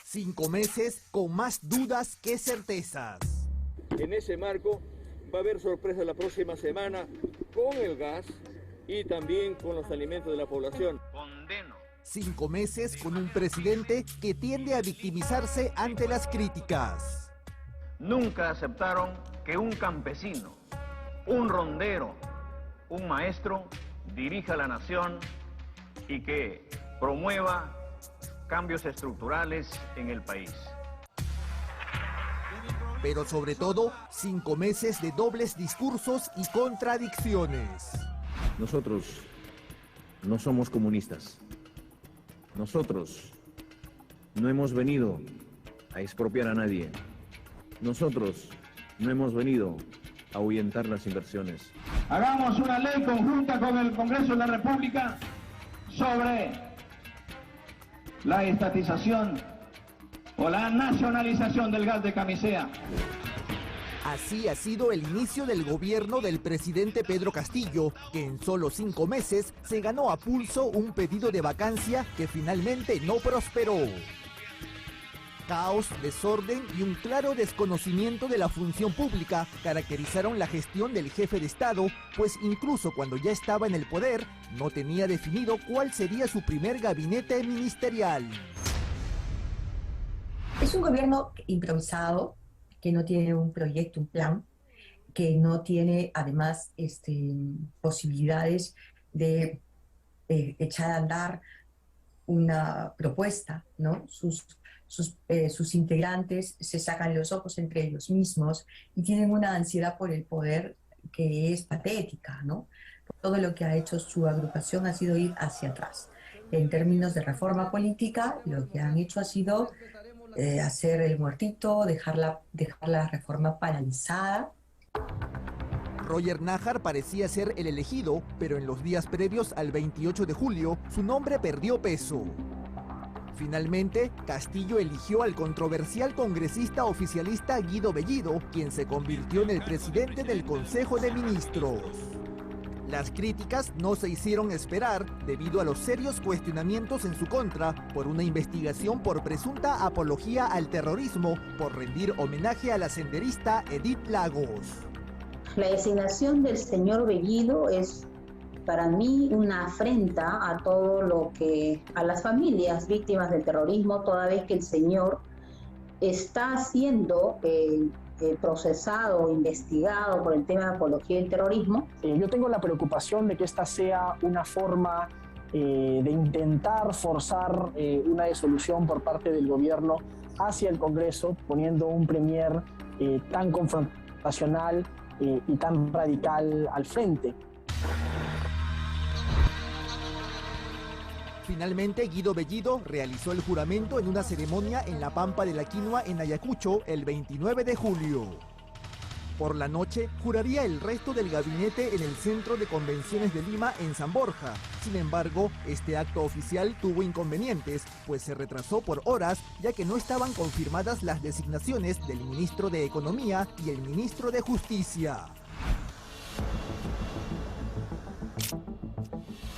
5 meses con más dudas que certezas. En ese marco va a haber sorpresa la próxima semana con el gas y también con los alimentos de la población. Condeno. 5 meses con un presidente que tiende a victimizarse ante las críticas. Nunca aceptaron que un campesino, un rondero, un maestro dirija la nación y que promueva cambios estructurales en el país. Pero sobre todo, 5 meses de dobles discursos y contradicciones. Nosotros no somos comunistas. Nosotros no hemos venido a expropiar a nadie. Nosotros no hemos venido a ahuyentar las inversiones. Hagamos una ley conjunta con el Congreso de la República sobre la estatización o la nacionalización del gas de Camisea. Así ha sido el inicio del gobierno del presidente Pedro Castillo, que en solo 5 meses se ganó a pulso un pedido de vacancia que finalmente no prosperó. Caos, desorden y un claro desconocimiento de la función pública caracterizaron la gestión del jefe de Estado, pues incluso cuando ya estaba en el poder, no tenía definido cuál sería su primer gabinete ministerial. Es un gobierno improvisado, que no tiene un proyecto, un plan, que no tiene además posibilidades de echar a andar una propuesta, ¿no? Sus integrantes se sacan los ojos entre ellos mismos y tienen una ansiedad por el poder que es patética, ¿no? Todo lo que ha hecho su agrupación ha sido ir hacia atrás. En términos de reforma política, lo que han hecho ha sido hacer el muertito, dejar la reforma paralizada. Roger Nájar parecía ser el elegido, pero en los días previos al 28 de julio, su nombre perdió peso. Finalmente, Castillo eligió al controversial congresista oficialista Guido Bellido, quien se convirtió en el presidente del Consejo de Ministros. Las críticas no se hicieron esperar debido a los serios cuestionamientos en su contra por una investigación por presunta apología al terrorismo por rendir homenaje a la senderista Edith Lagos. La designación del señor Bellido es para mí una afrenta a todo lo que, a las familias víctimas del terrorismo, toda vez que el señor está siendo procesado, investigado por el tema de apología del terrorismo. Yo tengo la preocupación de que esta sea una forma de intentar forzar una disolución por parte del gobierno hacia el Congreso, poniendo un premier tan confrontacional y tan radical al frente. Finalmente, Guido Bellido realizó el juramento en una ceremonia en la Pampa de la Quinua en Ayacucho el 29 de julio. Por la noche, juraría el resto del gabinete en el Centro de Convenciones de Lima en San Borja. Sin embargo, este acto oficial tuvo inconvenientes, pues se retrasó por horas, ya que no estaban confirmadas las designaciones del ministro de Economía y el ministro de Justicia.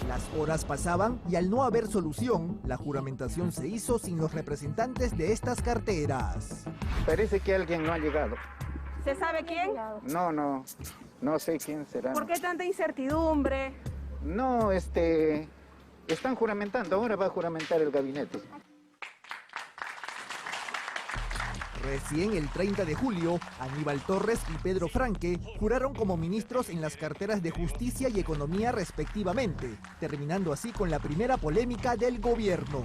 Las horas pasaban y al no haber solución, la juramentación se hizo sin los representantes de estas carteras. Parece que alguien no ha llegado. ¿Se sabe quién? No sé quién será. ¿Por qué tanta incertidumbre? No, están juramentando, ahora va a juramentar el gabinete. Recién el 30 de julio, Aníbal Torres y Pedro Franque juraron como ministros en las carteras de Justicia y Economía respectivamente, terminando así con la primera polémica del gobierno.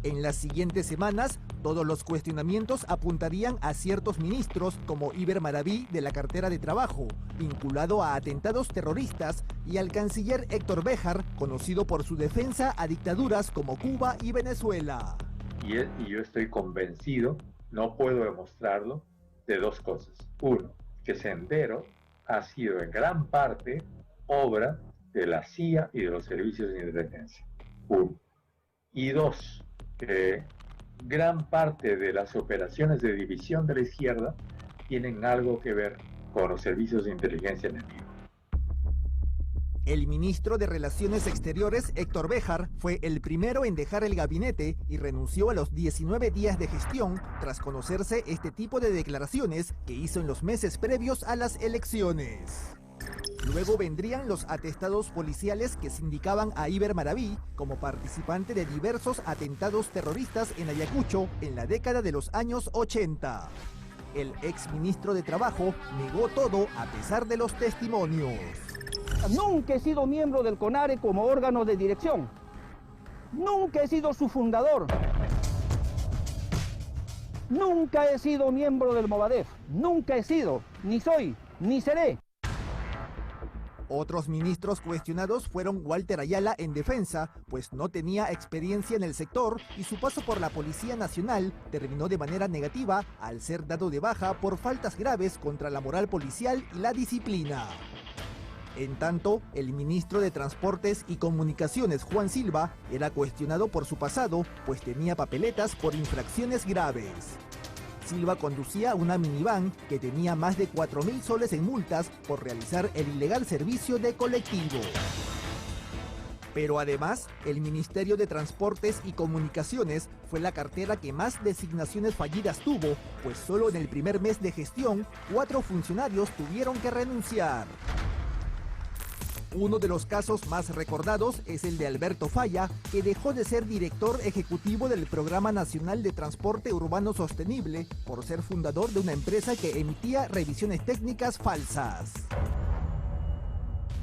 En las siguientes semanas, todos los cuestionamientos apuntarían a ciertos ministros como Iber Maraví de la cartera de Trabajo, vinculado a atentados terroristas, y al canciller Héctor Béjar, conocido por su defensa a dictaduras como Cuba y Venezuela. Y yo estoy convencido, no puedo demostrarlo, de dos cosas. Uno, que Sendero ha sido en gran parte obra de la CIA y de los servicios de inteligencia. Uno. Y dos, que gran parte de las operaciones de división de la izquierda tienen algo que ver con los servicios de inteligencia enemigos. El ministro de Relaciones Exteriores, Héctor Béjar, fue el primero en dejar el gabinete y renunció a los 19 días de gestión tras conocerse este tipo de declaraciones que hizo en los meses previos a las elecciones. Luego vendrían los atestados policiales que sindicaban a Iber Maraví como participante de diversos atentados terroristas en Ayacucho en la década de los años 80. El exministro de Trabajo negó todo a pesar de los testimonios. Nunca he sido miembro del CONARE como órgano de dirección. Nunca he sido su fundador. Nunca he sido miembro del Movadef. Nunca he sido, ni soy, ni seré. Otros ministros cuestionados fueron Walter Ayala en defensa, pues no tenía experiencia en el sector y su paso por la Policía Nacional terminó de manera negativa al ser dado de baja por faltas graves contra la moral policial y la disciplina. En tanto, el ministro de Transportes y Comunicaciones, Juan Silva, era cuestionado por su pasado, pues tenía papeletas por infracciones graves. Silva conducía una minivan que tenía más de 4.000 soles en multas por realizar el ilegal servicio de colectivo. Pero además, el Ministerio de Transportes y Comunicaciones fue la cartera que más designaciones fallidas tuvo, pues solo en el primer mes de gestión, 4 funcionarios tuvieron que renunciar. Uno de los casos más recordados es el de Alberto Falla, que dejó de ser director ejecutivo del Programa Nacional de Transporte Urbano Sostenible por ser fundador de una empresa que emitía revisiones técnicas falsas.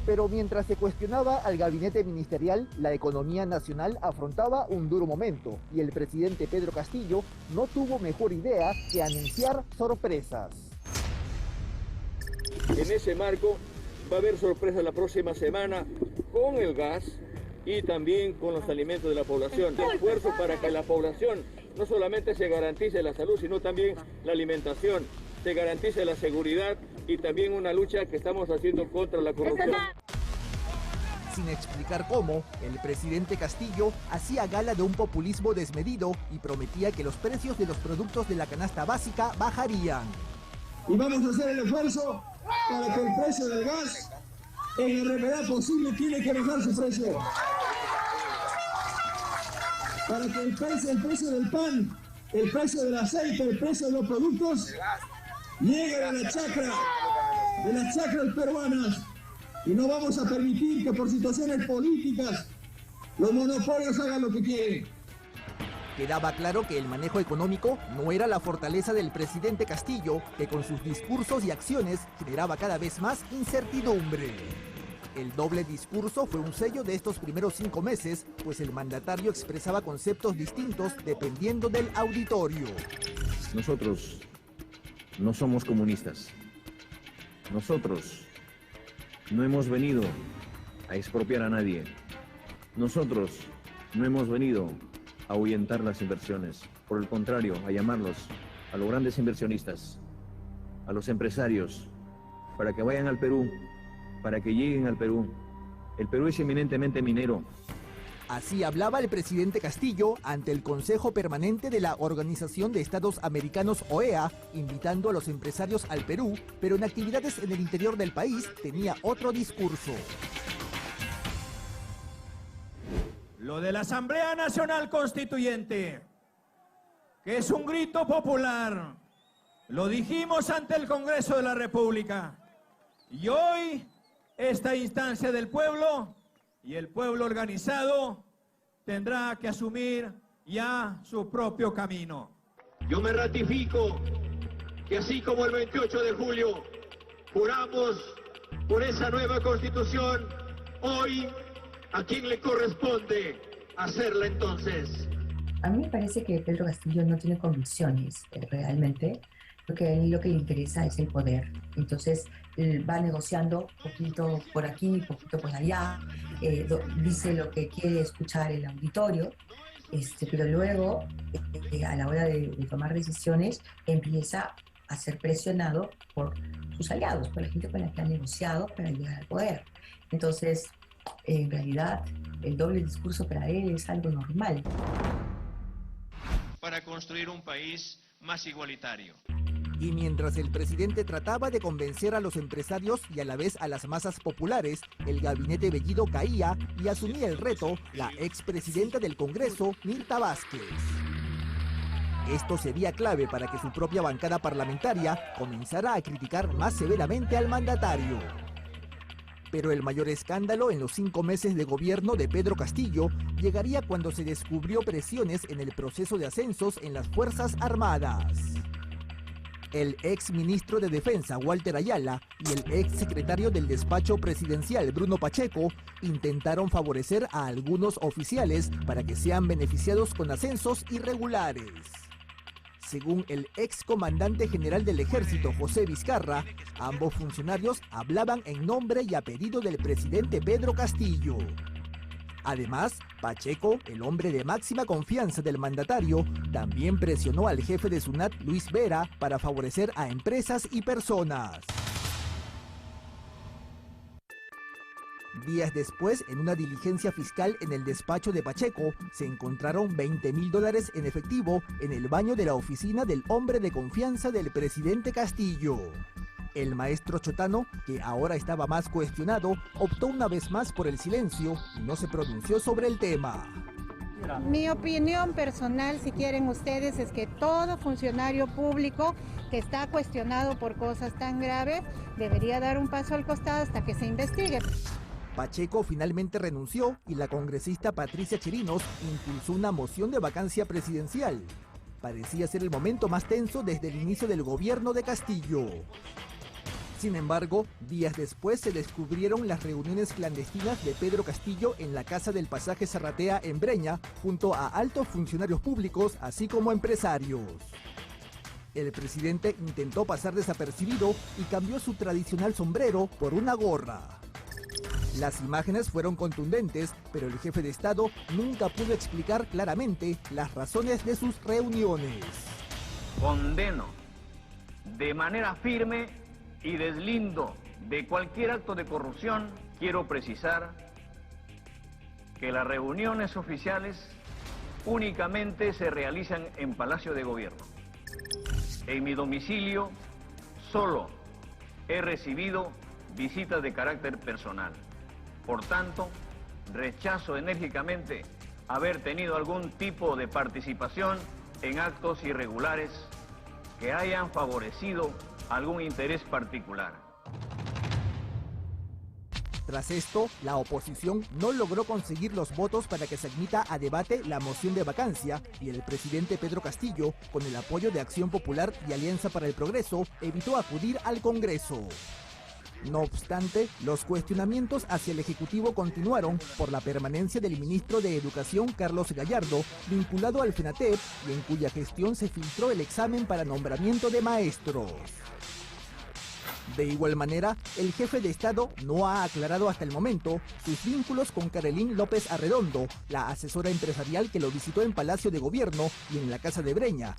Pero mientras se cuestionaba al gabinete ministerial, la economía nacional afrontaba un duro momento y el presidente Pedro Castillo no tuvo mejor idea que anunciar sorpresas. En ese marco, va a haber sorpresa la próxima semana con el gas y también con los alimentos de la población. Esfuerzo para que la población no solamente se garantice la salud, sino también la alimentación, se garantice la seguridad y también una lucha que estamos haciendo contra la corrupción. Sin explicar cómo, el presidente Castillo hacía gala de un populismo desmedido y prometía que los precios de los productos de la canasta básica bajarían. Y vamos a hacer el esfuerzo para que el precio del gas, en la brevedad posible, tiene que bajar su precio. Para que el precio del pan, el precio del aceite, el precio de los productos, llegue a las chacras peruanas. Y no vamos a permitir que por situaciones políticas los monopolios hagan lo que quieren. Quedaba claro que el manejo económico no era la fortaleza del presidente Castillo, que con sus discursos y acciones generaba cada vez más incertidumbre. El doble discurso fue un sello de estos primeros 5 meses, pues el mandatario expresaba conceptos distintos dependiendo del auditorio. Nosotros no somos comunistas. Nosotros no hemos venido a expropiar a nadie. Nosotros no hemos venido a ahuyentar las inversiones. Por el contrario, a llamarlos a los grandes inversionistas, a los empresarios, para que vayan al Perú, para que lleguen al Perú. El Perú es eminentemente minero. Así hablaba el presidente Castillo ante el Consejo Permanente de la Organización de Estados Americanos, OEA, invitando a los empresarios al Perú, pero en actividades en el interior del país tenía otro discurso. Lo de la Asamblea Nacional Constituyente, que es un grito popular, lo dijimos ante el Congreso de la República. Y hoy, esta instancia del pueblo y el pueblo organizado tendrá que asumir ya su propio camino. Yo me ratifico que así como el 28 de julio juramos por esa nueva Constitución, hoy ¿a quién le corresponde hacerla entonces? A mí me parece que Pedro Castillo no tiene convicciones realmente, porque a él lo que le interesa es el poder. Entonces va negociando poquito por aquí, poquito por allá, dice lo que quiere escuchar el auditorio, pero luego a la hora de tomar decisiones empieza a ser presionado por sus aliados, por la gente con la que ha negociado para llegar al poder. Entonces, en realidad, el doble discurso para él es algo normal. Para construir un país más igualitario. Y mientras el presidente trataba de convencer a los empresarios y a la vez a las masas populares, el gabinete Bellido caía y asumía el reto la expresidenta del Congreso, Mirta Vázquez. Esto sería clave para que su propia bancada parlamentaria comenzara a criticar más severamente al mandatario. Pero el mayor escándalo en los 5 meses de gobierno de Pedro Castillo llegaría cuando se descubrió presiones en el proceso de ascensos en las Fuerzas Armadas. El ex ministro de Defensa, Walter Ayala, y el ex secretario del despacho presidencial, Bruno Pacheco, intentaron favorecer a algunos oficiales para que sean beneficiados con ascensos irregulares. Según el ex comandante general del Ejército, José Vizcarra, ambos funcionarios hablaban en nombre y apellido del presidente Pedro Castillo. Además, Pacheco, el hombre de máxima confianza del mandatario, también presionó al jefe de SUNAT, Luis Vera, para favorecer a empresas y personas. Días después, en una diligencia fiscal en el despacho de Pacheco, se encontraron $20.000 en efectivo en el baño de la oficina del hombre de confianza del presidente Castillo. El maestro Chotano, que ahora estaba más cuestionado, optó una vez más por el silencio y no se pronunció sobre el tema. Mi opinión personal, si quieren ustedes, es que todo funcionario público que está cuestionado por cosas tan graves debería dar un paso al costado hasta que se investigue. Pacheco finalmente renunció y la congresista Patricia Chirinos impulsó una moción de vacancia presidencial. Parecía ser el momento más tenso desde el inicio del gobierno de Castillo. Sin embargo, días después se descubrieron las reuniones clandestinas de Pedro Castillo en la Casa del Pasaje Zarratea en Breña, junto a altos funcionarios públicos, así como empresarios. El presidente intentó pasar desapercibido y cambió su tradicional sombrero por una gorra. Las imágenes fueron contundentes, pero el jefe de Estado nunca pudo explicar claramente las razones de sus reuniones. Condeno de manera firme y deslindo de cualquier acto de corrupción. Quiero precisar que las reuniones oficiales únicamente se realizan en Palacio de Gobierno. En mi domicilio solo he recibido visitas de carácter personal. Por tanto, rechazo enérgicamente haber tenido algún tipo de participación en actos irregulares que hayan favorecido algún interés particular. Tras esto, la oposición no logró conseguir los votos para que se admita a debate la moción de vacancia y el presidente Pedro Castillo, con el apoyo de Acción Popular y Alianza para el Progreso, evitó acudir al Congreso. No obstante, los cuestionamientos hacia el Ejecutivo continuaron por la permanencia del ministro de Educación, Carlos Gallardo, vinculado al FENATEP y en cuya gestión se filtró el examen para nombramiento de maestros. De igual manera, el jefe de Estado no ha aclarado hasta el momento sus vínculos con Carolyn López Arredondo, la asesora empresarial que lo visitó en Palacio de Gobierno y en la Casa de Breña.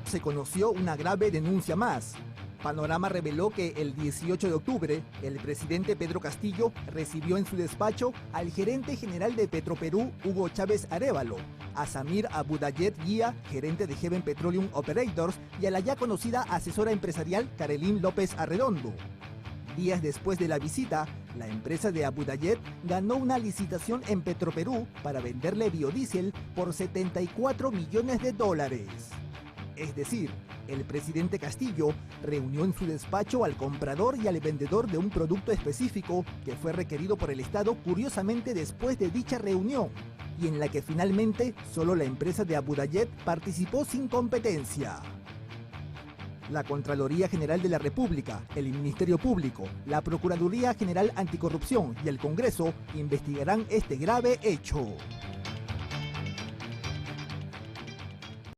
Se conoció una grave denuncia más. Panorama reveló que el 18 de octubre, el presidente Pedro Castillo recibió en su despacho al gerente general de Petroperú, Hugo Chávez Arévalo, a Samir Abudayet Guía, gerente de Heaven Petroleum Operators, y a la ya conocida asesora empresarial Carolyn López Arredondo. Días después de la visita, la empresa de Abudayet ganó una licitación en Petroperú para venderle biodiesel por $74 millones. Es decir, el presidente Castillo reunió en su despacho al comprador y al vendedor de un producto específico que fue requerido por el Estado curiosamente después de dicha reunión, y en la que finalmente solo la empresa de Abudayet participó sin competencia. La Contraloría General de la República, el Ministerio Público, la Procuraduría General Anticorrupción y el Congreso investigarán este grave hecho.